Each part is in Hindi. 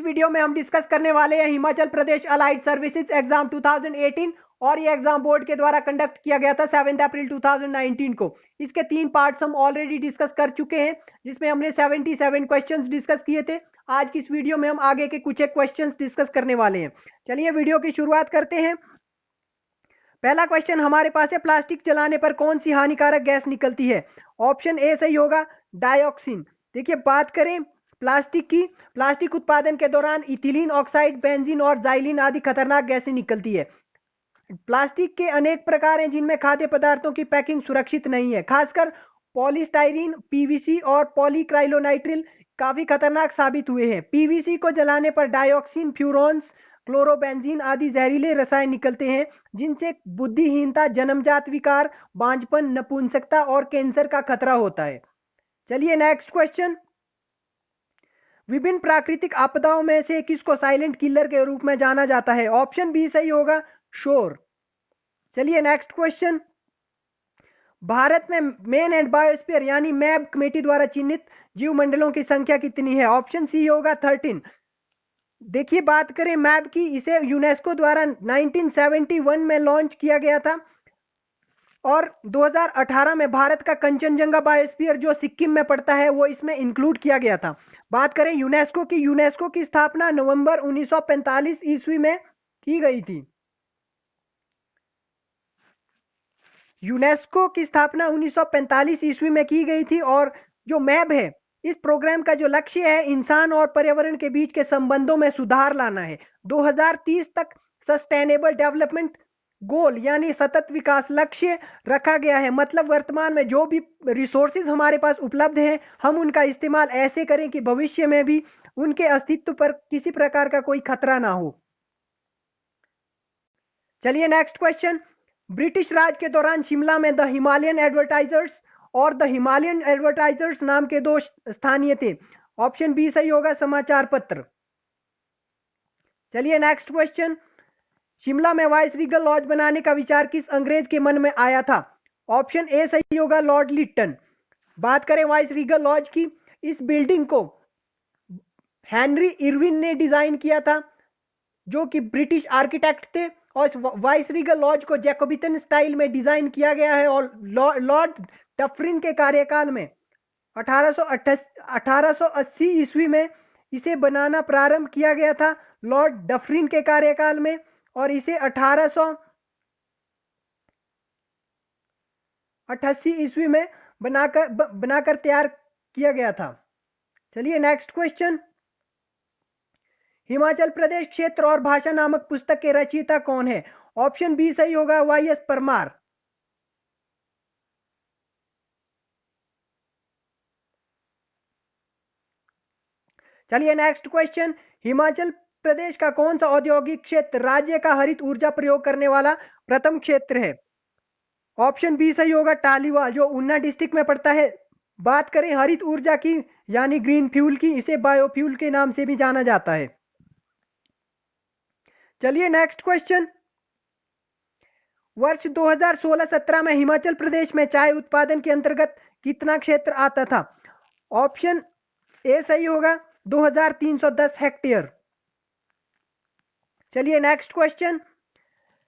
वीडियो में हम डिस्कस करने वाले हैं Himachal Pradesh allied services exam 2018 और ये एग्जाम बोर्ड के द्वारा कंडक्ट किया गया था 7 अप्रैल 2019 को। इसके 3 पार्ट्स हम ऑलरेडी डिस्कस कर चुके हैं, जिसमें हमने 77 क्वेश्चंस डिस्कस किए थे। आज की इस वीडियो में हम आगे के कुछ एक क्वेश्चंस डिस्कस करने वाले हैं। चलिए वीडियो की शुरुआत करते हैं। पहला क्वेश्चन हमारे पास है, प्लास्टिक जलाने पर कौन सी हानिकारक गैस निकलती है? ऑप्शन ए सही होगा, डाइऑक्सिन। देखिए बात करें प्लास्टिक की, प्लास्टिक उत्पादन के दौरान इथिलीन ऑक्साइड, बेंजीन और जाइलिन आदि खतरनाक गैसें निकलती है। प्लास्टिक के अनेक प्रकार हैं जिनमें खाद्य पदार्थों की पैकिंग सुरक्षित नहीं है। खासकर पॉलीस्टाइरीन, पीवीसी और पॉलीक्राइलोनाइट्रिल काफी खतरनाक साबित हुए हैं। पीवीसी को जलाने पर डाइऑक्सिन, फ्यूरॉन्स, क्लोरोबेंजीन आदि जहरीले रसायन निकलते हैं, जिनसे बुद्धिहीनता, जन्मजात विकार, बांझपन, नपुंसकता और कैंसर का खतरा होता है। चलिए नेक्स्ट क्वेश्चन, विभिन्न प्राकृतिक आपदाओं में से किसको साइलेंट किलर के रूप में जाना जाता है? ऑप्शन बी सही होगा, शोर। चलिए नेक्स्ट क्वेश्चन, भारत में मेन एंड बायोस्फीयर यानी मैब कमेटी द्वारा चिन्हित जीवमंडलों की संख्या कितनी है? ऑप्शन सी होगा 13। देखिए बात करें मैप की, इसे यूनेस्को द्वारा 1971 में लॉन्च किया गया था और 2018 में भारत का कंचनजंगा बायोस्फीयर जो सिक्किम में पड़ता है वो इसमें इंक्लूड किया गया था। बात करें यूनेस्को की स्थापना नवंबर 1945 ईस्वी में की गई थी। यूनेस्को की स्थापना 1945 ईस्वी में की गई थी और जो मैप है, इस प्रोग्राम का जो लक्ष्य है इंसान और पर्यावरण के बीच के संबंधों में सुधार लाना है। 2030 तक सस्टेनेबल डेवलपमेंट गोल यानी सतत विकास लक्ष्य रखा गया है। मतलब वर्तमान में जो भी रिसोर्सेज हमारे पास उपलब्ध हैं, हम उनका इस्तेमाल ऐसे करें कि भविष्य में भी उनके अस्तित्व पर किसी प्रकार का कोई खतरा ना हो। चलिए नेक्स्ट क्वेश्चन, ब्रिटिश राज के दौरान शिमला में द हिमालयन एडवर्टाइजर्स और द हिमालयन एडवर्टाइजर्स नाम के 2 स्थानीय थे। ऑप्शन बी सही होगा, समाचार पत्र। चलिए नेक्स्ट क्वेश्चन, शिमला में वाइस रीगल लॉज बनाने का विचार किस अंग्रेज के मन में आया था? ऑप्शन ए सही होगा, लॉर्ड लिटन। बात करें वाइस रीगल लॉज की, इस बिल्डिंग को हेनरी इरविन ने डिजाइन किया था, जो कि ब्रिटिश आर्किटेक्ट थे, और वाइस रीगल लॉज को जैकोबियन स्टाइल में डिजाइन किया गया है और लॉर्ड डफरिन के कार्यकाल में 1880 ईस्वी में इसे बनाना प्रारंभ किया गया था। लॉर्ड डफरिन के कार्यकाल में, और इसे 1888 ईस्वी में बनाकर तैयार किया गया था। चलिए नेक्स्ट क्वेश्चन, हिमाचल प्रदेश क्षेत्र और भाषा नामक पुस्तक के रचयिता कौन है? ऑप्शन बी सही होगा, वाई.एस. परमार। चलिए नेक्स्ट क्वेश्चन, हिमाचल प्रदेश का कौन सा औद्योगिक क्षेत्र राज्य का हरित ऊर्जा प्रयोग करने वाला प्रथम क्षेत्र है? ऑप्शन बी सही होगा, टालीवाल, जो ऊना डिस्ट्रिक्ट में पड़ता है। बात करें हरित ऊर्जा की यानी ग्रीन फ्यूल की, इसे बायोफ्यूल के नाम से भी जाना जाता है। चलिए नेक्स्ट क्वेश्चन, वर्ष 2016-17 में हिमाचल प्रदेश में चाय उत्पादन के अंतर्गत कितना क्षेत्र आता था? ऑप्शन ए सही होगा, 2310 हेक्टेयर। चलिए नेक्स्ट क्वेश्चन,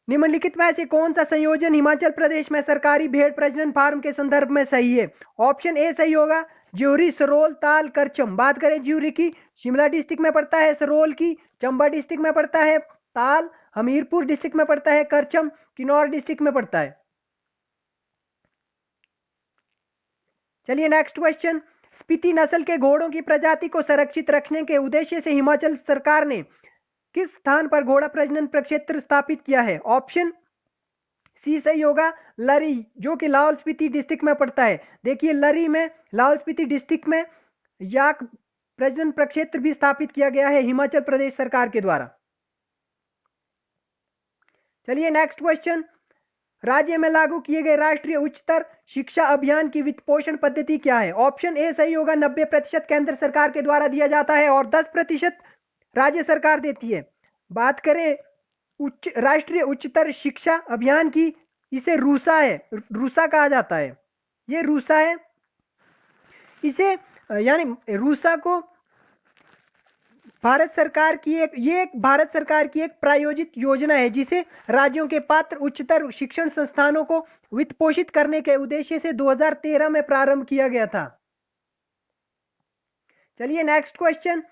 निम्नलिखित में से कौन सा संयोजन हिमाचल प्रदेश में सरकारी भेड़ प्रजनन फार्म के संदर्भ में सही है? ऑप्शन ए सही होगा, ज्यूरी, सरोल, ताल, करचम। बात करें ज्यूरी की, शिमला डिस्ट्रिक्ट में पड़ता है। सरोल की चंबा डिस्ट्रिक्ट में पड़ता है। ताल हमीरपुर डिस्ट्रिक्ट में पड़ता है। करचम किन्नौर डिस्ट्रिक्ट में पड़ता है। चलिए नेक्स्ट क्वेश्चन, स्पीति नस्ल के घोड़ों की प्रजाति को संरक्षित रखने के उद्देश्य से हिमाचल सरकार ने किस स्थान पर घोड़ा प्रजनन प्रक्षेत्र स्थापित किया है? ऑप्शन सी सही होगा, लरी, जो कि लाहौल स्पीति डिस्ट्रिक्ट में पड़ता है। देखिए लरी में, लाहौल स्पीति डिस्ट्रिक्ट में याक प्रजनन प्रक्षेत्र भी स्थापित किया गया है हिमाचल प्रदेश सरकार के द्वारा। चलिए नेक्स्ट क्वेश्चन, राज्य में लागू किए गए राष्ट्रीय उच्चतर शिक्षा अभियान की वित्त पोषण पद्धति क्या है? ऑप्शन ए सही होगा, 90% केंद्र सरकार के द्वारा दिया जाता है और 10% राज्य सरकार देती है। बात करें राष्ट्रीय उच्चतर शिक्षा अभियान की, इसे रूसा कहा जाता है। ये रूसा है, इसे यानी रूसा को भारत सरकार की एक भारत सरकार की एक प्रायोजित योजना है जिसे राज्यों के पात्र उच्चतर शिक्षण संस्थानों को वित्त पोषित करने के उद्देश्य से 2013 में प्रारंभ किया गया था। चलिए नेक्स्ट क्वेश्चन।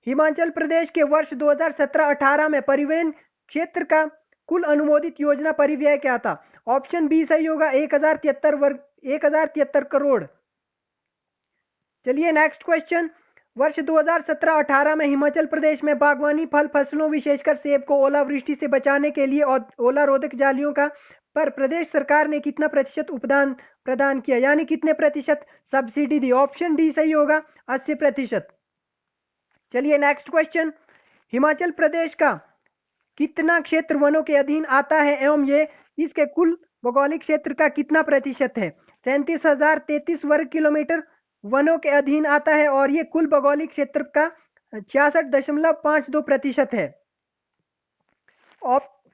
हिमाचल प्रदेश के वर्ष 2017-18 में परिवहन क्षेत्र का कुल अनुमोदित योजना परिव्यय क्या था? ऑप्शन बी सही होगा 1073 करोड़। चलिए नेक्स्ट क्वेश्चन। वर्ष 2017-18 में हिमाचल प्रदेश में बागवानी फल फसलों विशेषकर सेब को ओलावृष्टि से बचाने के लिए ओला रोधक जालियों का पर प्रदेश सरकार ने कितना प्रतिशत उपदान प्रदान किया, यानी कितने प्रतिशत सब्सिडी दी? ऑप्शन डी सही होगा 80%। चलिए नेक्स्ट क्वेश्चन। हिमाचल प्रदेश का कितना क्षेत्र वनों के अधीन आता है एवं ये इसके कुल भौगोलिक क्षेत्र का कितना प्रतिशत है? 37,033 वर्ग किलोमीटर वनों के अधीन आता है और ये कुल भौगोलिक क्षेत्र का 66.52% है।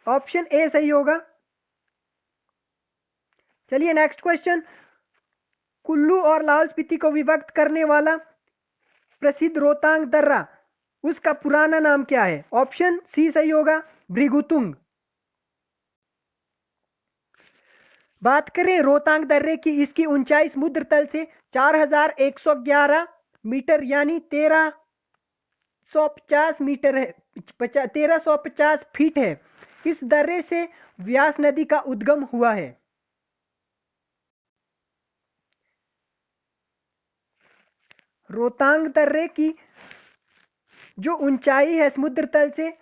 ऑप्शन ए सही होगा। चलिए नेक्स्ट क्वेश्चन। कुल्लू और लाहौल स्पीति को विभक्त करने वाला प्रसिद्ध रोहतांग दर्रा, उसका पुराना नाम क्या है? ऑप्शन सी सही होगा भृगुतुंग। बात करें रोहतांग दर्रे की, इसकी ऊंचाई समुद्र तल से 4111 मीटर यानी 1350 मीटर है, 1350 फीट है। इस दर्रे से व्यास नदी का उद्गम हुआ है। रोहतांग दर्रे की जो ऊंचाई है समुद्र तल से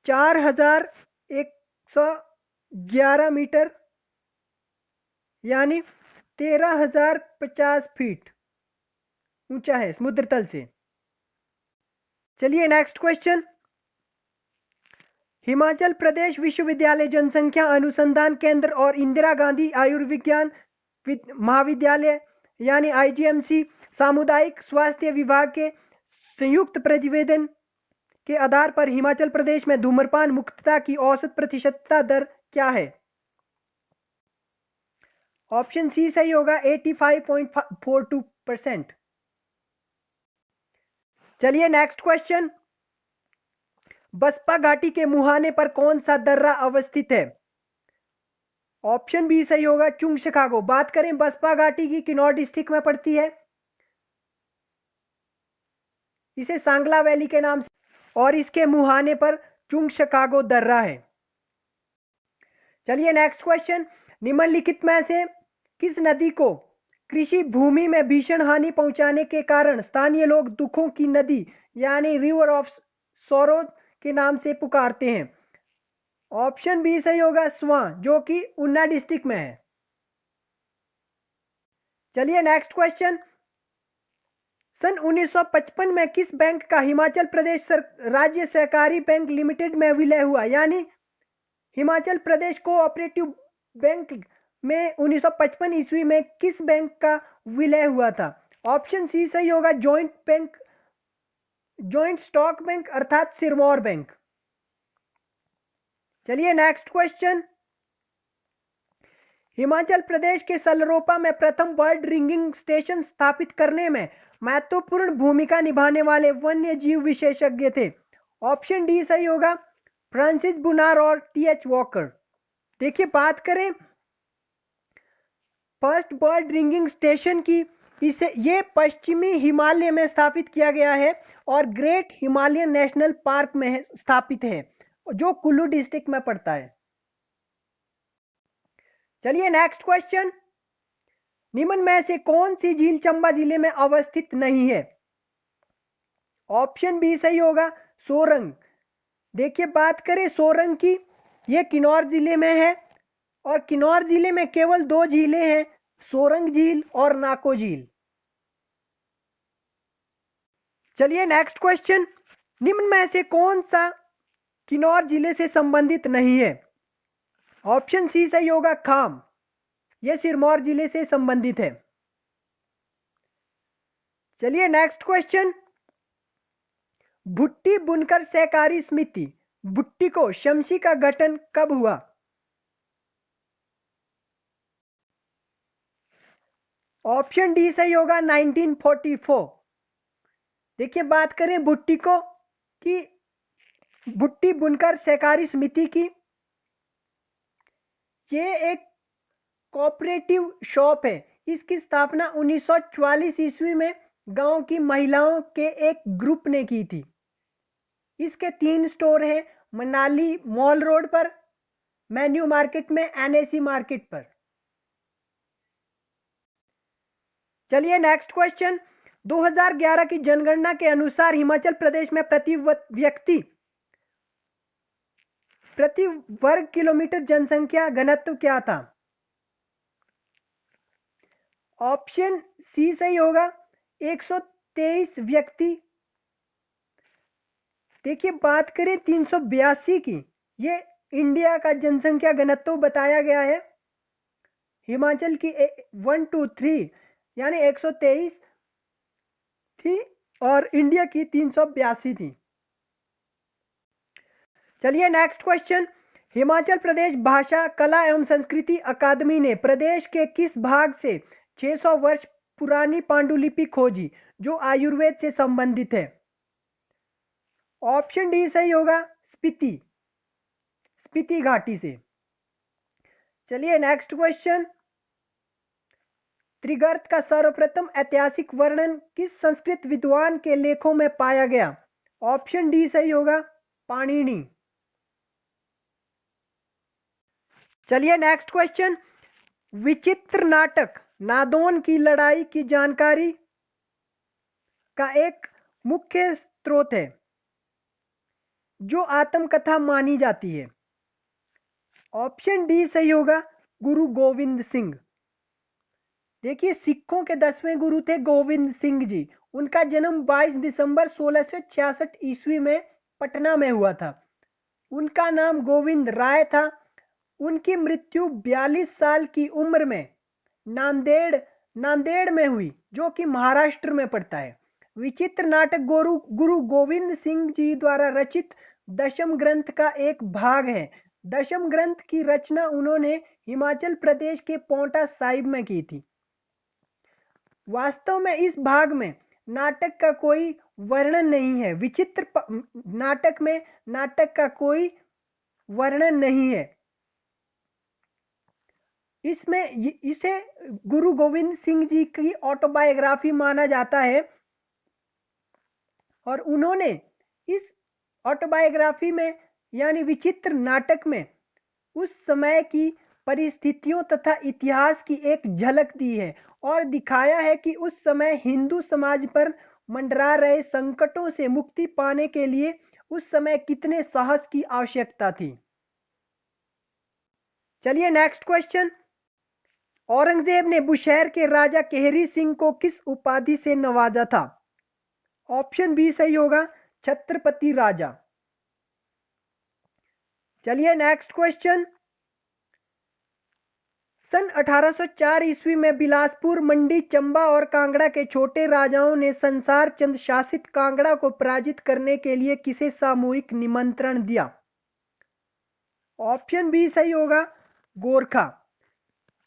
4111 मीटर यानी 13,050 फीट ऊंचा है समुद्र तल से। चलिए नेक्स्ट क्वेश्चन। हिमाचल प्रदेश विश्वविद्यालय जनसंख्या अनुसंधान केंद्र और इंदिरा गांधी आयुर्विज्ञान महाविद्यालय यानी आईजीएमसी सामुदायिक स्वास्थ्य विभाग के संयुक्त प्रतिवेदन के आधार पर हिमाचल प्रदेश में धूम्रपान मुक्तता की औसत प्रतिशतता दर क्या है? ऑप्शन सी सही होगा 85.42%। चलिए नेक्स्ट क्वेश्चन। बसपा घाटी के मुहाने पर कौन सा दर्रा अवस्थित है? ऑप्शन बी सही होगा चुंग शिकागो। बात करें बसपा घाटी की, किन्नौर डिस्ट्रिक्ट में पड़ती है, इसे सांगला वैली के नाम से, और इसके मुहाने पर चुंग शिकागो दर्रा है। चलिए नेक्स्ट क्वेश्चन। निम्नलिखित में से किस नदी को कृषि भूमि में भीषण हानि पहुंचाने के कारण स्थानीय लोग दुखों की नदी यानी रिवर ऑफ सोरो के नाम से पुकारते हैं? ऑप्शन बी सही होगा स्वां, जो कि ऊना डिस्ट्रिक्ट में है। चलिए नेक्स्ट क्वेश्चन। सन 1955 में किस बैंक का हिमाचल प्रदेश राज्य सहकारी बैंक लिमिटेड में विलय हुआ, यानी हिमाचल प्रदेश कोऑपरेटिव बैंक में 1955 ईस्वी में किस बैंक का विलय हुआ था? ऑप्शन सी सही होगा जॉइंट स्टॉक बैंक अर्थात सिरमौर बैंक। चलिए नेक्स्ट क्वेश्चन। हिमाचल प्रदेश के सलरोपा में प्रथम बर्ड रिंगिंग स्टेशन स्थापित करने में महत्वपूर्ण भूमिका निभाने वाले वन्य जीव विशेषज्ञ थे? ऑप्शन डी सही होगा फ्रांसिस बुनार और टीएच वॉकर। देखिए बात करें फर्स्ट बर्ड रिंगिंग स्टेशन की, इसे ये पश्चिमी हिमालय में स्थापित किया गया है और ग्रेट हिमालयन नेशनल पार्क में स्थापित है जो कुल्लू डिस्ट्रिक्ट में पड़ता है। चलिए नेक्स्ट क्वेश्चन। निम्न में से कौन सी झील चंबा जिले में अवस्थित नहीं है? ऑप्शन बी सही होगा सोरंग। देखिए बात करें सोरंग की, यह किन्नौर जिले में है और किन्नौर जिले में केवल दो झीलें हैं, सोरंग झील और नाको झील। चलिए नेक्स्ट क्वेश्चन। निम्न में से कौन सा किन्नौर जिले से संबंधित नहीं है? ऑप्शन सी सही होगा खाम, यह सिरमौर जिले से संबंधित है। चलिए नेक्स्ट क्वेश्चन। भुट्टी बुनकर सहकारी समिति भुट्टी को शमशी का गठन कब हुआ? ऑप्शन डी सही होगा 1944। देखिए बात करें भुट्टी को कि भुट्टी बुनकर सहकारी समिति की, ये एक कोऑपरेटिव शॉप है। इसकी स्थापना 1944 ईस्वी में गांव की महिलाओं के एक ग्रुप ने की थी। इसके 3 स्टोर हैं, मनाली मॉल रोड पर, मेन्यू मार्केट में, एनएसी मार्केट पर। चलिए नेक्स्ट क्वेश्चन। 2011 की जनगणना के अनुसार हिमाचल प्रदेश में प्रति वर्ग किलोमीटर जनसंख्या घनत्व क्या था? ऑप्शन सी सही होगा, 123 व्यक्ति। देखिए बात करें 382 की, ये इंडिया का जनसंख्या घनत्व बताया गया है। हिमाचल की 1 2 3 यानी 123 थी और इंडिया की 382 थी। चलिए नेक्स्ट क्वेश्चन। हिमाचल प्रदेश भाषा कला एवं संस्कृति अकादमी ने प्रदेश के किस भाग से 600 वर्ष पुरानी पांडुलिपि खोजी जो आयुर्वेद से संबंधित है? ऑप्शन डी सही होगा, स्पीति घाटी से। चलिए नेक्स्ट क्वेश्चन। त्रिगर्त का सर्वप्रथम ऐतिहासिक वर्णन किस संस्कृत विद्वान के लेखों में पाया गया? ऑप्शन डी सही होगा, पाणिनि। चलिए नेक्स्ट क्वेश्चन। विचित्र नाटक नादौन की लड़ाई की जानकारी का एक मुख्य स्रोत है जो आत्मकथा मानी जाती है। ऑप्शन डी सही होगा, गुरु गोविंद सिंह। देखिए सिखों के 10वें गुरु थे गोविंद सिंह जी। उनका जन्म 22 दिसंबर 1666 ईस्वी में पटना में हुआ था। उनका नाम गोविंद राय था। उनकी मृत्यु 42 साल की उम्र में नांदेड़ में हुई, जो कि महाराष्ट्र में पड़ता है। विचित्र नाटक गुरु गोविंद सिंह जी द्वारा रचित दशम ग्रंथ का एक भाग है। दशम ग्रंथ की रचना उन्होंने हिमाचल प्रदेश के पांवटा साहिब में की थी। वास्तव में इस भाग में नाटक का कोई वर्णन नहीं है। विचित्र नाटक में नाटक का कोई वर्णन नहीं है। इसमें इसे गुरु गोविंद सिंह जी की ऑटोबायोग्राफी माना जाता है और उन्होंने इस ऑटोबायोग्राफी में यानी विचित्र नाटक में उस समय की परिस्थितियों तथा इतिहास की एक झलक दी है और दिखाया है कि उस समय हिंदू समाज पर मंडरा रहे संकटों से मुक्ति पाने के लिए उस समय कितने साहस की आवश्यकता थी। चलिए नेक्स्ट क्वेश्चन। औरंगजेब ने बुशहर के राजा केहरी सिंह को किस उपाधि से नवाजा था? ऑप्शन बी सही होगा, छत्रपति राजा। चलिए नेक्स्ट क्वेश्चन। सन 1804 ईस्वी में बिलासपुर, मंडी, चंबा और कांगड़ा के छोटे राजाओं ने संसार चंद शासित कांगड़ा को पराजित करने के लिए किसे सामूहिक निमंत्रण दिया? ऑप्शन बी सही होगा, गोरखा।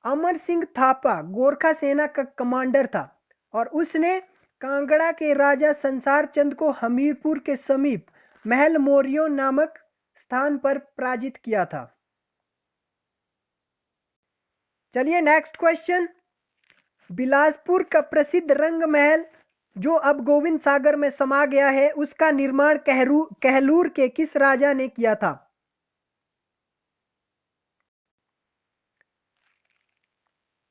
अमर सिंह थापा गोरखा सेना का कमांडर था और उसने कांगड़ा के राजा संसार चंद को हमीरपुर के समीप महल मोरियो नामक स्थान पर पराजित किया था। चलिए नेक्स्ट क्वेश्चन। बिलासपुर का प्रसिद्ध रंग महल जो अब गोविंद सागर में समा गया है, उसका निर्माण कहलूर के किस राजा ने किया था?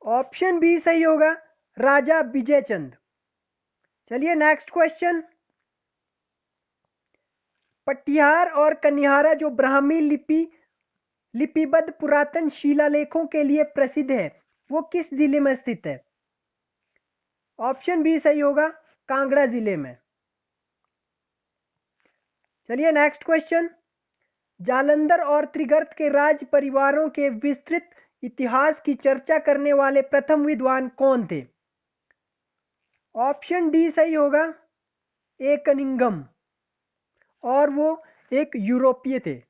ऑप्शन बी सही होगा, राजा विजयचंद। चलिए नेक्स्ट क्वेश्चन। पटिहार और कन्हारा जो ब्राह्मी लिपिबद्ध पुरातन शिलालेखों के लिए प्रसिद्ध है, वो किस जिले में स्थित है? ऑप्शन बी सही होगा, कांगड़ा जिले में। चलिए नेक्स्ट क्वेश्चन। जालंधर और त्रिगर्त के राज परिवारों के विस्तृत इतिहास की चर्चा करने वाले प्रथम विद्वान कौन थे? ऑप्शन डी सही होगा, एकनिंगम, और वो एक यूरोपीय थे।